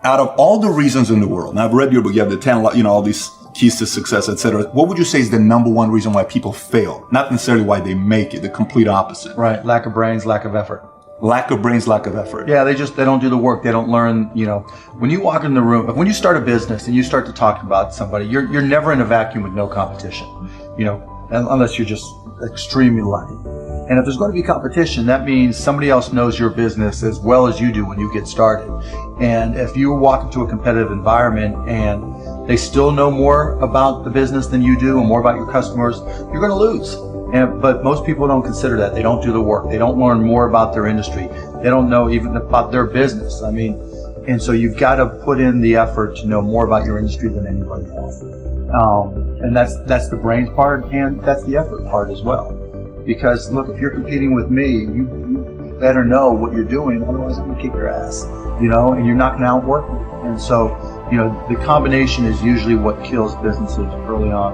Out of all the reasons in the world, and I've read your book, you have the 10, all these keys to success, etc. What would you say is the number one reason why people fail? Not necessarily why they make it, the complete opposite. Right. Lack of brains, lack of effort. Lack of brains, lack of effort. Yeah, they don't do the work. They don't learn, when you walk in the room, when you start a business and you start to talk about somebody, you're never in a vacuum with no competition, unless you're just extremely lucky. And if there's going to be competition, that means somebody else knows your business as well as you do when you get started. And if you walk into a competitive environment and they still know more about the business than you do and more about your customers, you're going to lose. But most people don't consider that. They don't do the work. They don't learn more about their industry. They don't know even about their business. And so you've got to put in the effort to know more about your industry than anybody else. And that's the brains part, and that's the effort part as well. Because look, if you're competing with me, you better know what you're doing, otherwise I'm gonna kick your ass, and you're not gonna outwork me. And so, the combination is usually what kills businesses early on.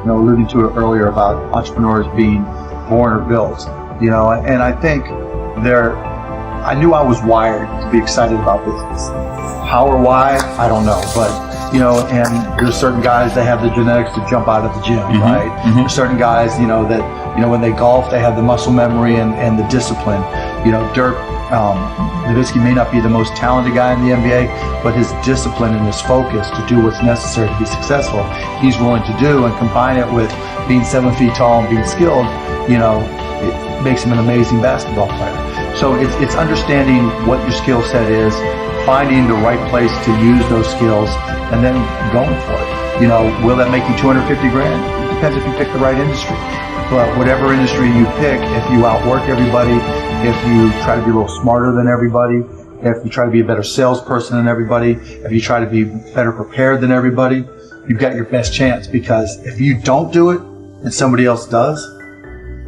Alluding to it earlier about entrepreneurs being born or built, and I think I knew I was wired to be excited about business. How or why, I don't know, but and there's certain guys that have the genetics to jump out of the gym, right? There's certain guys, that when they golf, they have the muscle memory and the discipline. Dirk Nowitzki may not be the most talented guy in the NBA, but his discipline and his focus to do what's necessary to be successful, he's willing to do, and combine it with being 7 feet tall and being skilled, it makes him an amazing basketball player. So it's understanding what your skill set is, finding the right place to use those skills, and then going for it. Will that make you 250 grand? It depends if you pick the right industry. But whatever industry you pick, if you outwork everybody, if you try to be a little smarter than everybody, if you try to be a better salesperson than everybody, if you try to be better prepared than everybody, you've got your best chance. Because if you don't do it and somebody else does,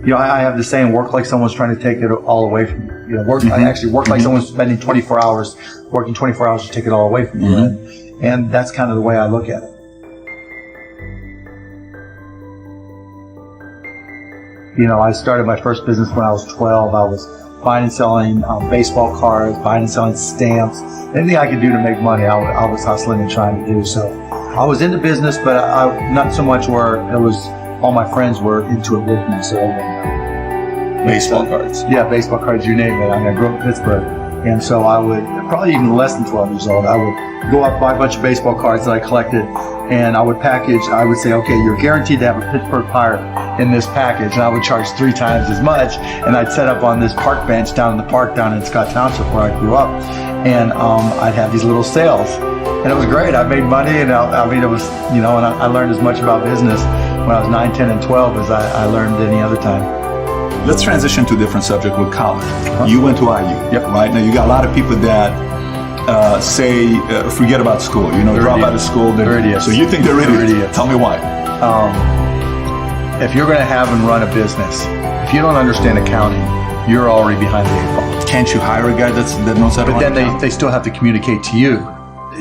I have the saying, work like someone's trying to take it all away from you. I actually work like someone's spending 24 hours, working 24 hours to take it all away from you. And that's kind of the way I look at it. I started my first business when I was 12. I was buying and selling baseball cards, buying and selling stamps. Anything I could do to make money, I was hustling and trying to do. So I was into business, but not so much where it was all my friends were into it with me. So baseball cards. Yeah, baseball cards, you name it. I grew up in Pittsburgh. And so I would, probably even less than 12 years old, I would go out and buy a bunch of baseball cards that I collected, and I would say, okay, you're guaranteed to have a Pittsburgh Pirate in this package, and I would charge 3 times as much, and I'd set up on this park bench down in the park down in Scott Township where I grew up, and I'd have these little sales, and it was great. I made money, and it was, and I learned as much about business when I was 9, 10, and 12 as I learned any other time. Let's transition to a different subject with college. You went to IU, right? Now you got a lot of people that say, forget about school, drop out of school. They're idiots. So you think they're idiots. Tell me why. If you're going to have and run a business, if you don't understand accounting, you're already behind the 8 ball. Can't you hire a guy that knows how to run accounting? But then they still have to communicate to you.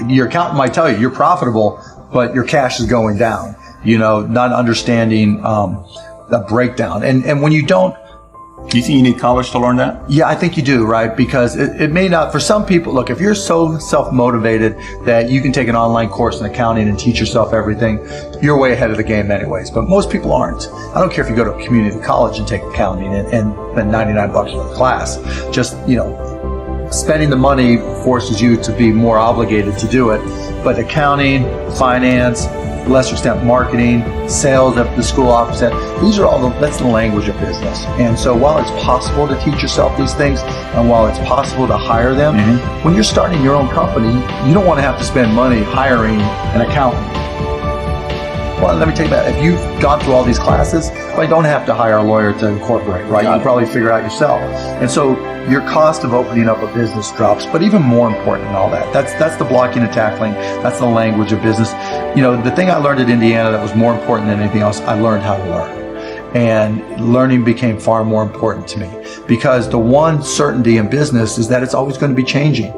Your accountant might tell you you're profitable, but your cash is going down. Not understanding the breakdown. And when you don't, do you think you need college to learn that? Yeah, I think you do, right? Because it may not, for some people, look, if you're so self-motivated that you can take an online course in accounting and teach yourself everything, you're way ahead of the game anyways. But most people aren't. I don't care if you go to a community college and take accounting and spend $99 for the class. Just, spending the money forces you to be more obligated to do it. But accounting, finance, lesser extent marketing, sales at the school office, that's the language of business. And so while it's possible to teach yourself these things, and while it's possible to hire them, when you're starting your own company, you don't want to have to spend money hiring an accountant. Well, let me tell you that. If you've gone through all these classes, you don't have to hire a lawyer to incorporate, right? You can probably figure it out yourself. And so your cost of opening up a business drops. But even more important than all that, that's the blocking and tackling. That's the language of business. The thing I learned at Indiana that was more important than anything else, I learned how to learn. And learning became far more important to me, because the one certainty in business is that it's always going to be changing.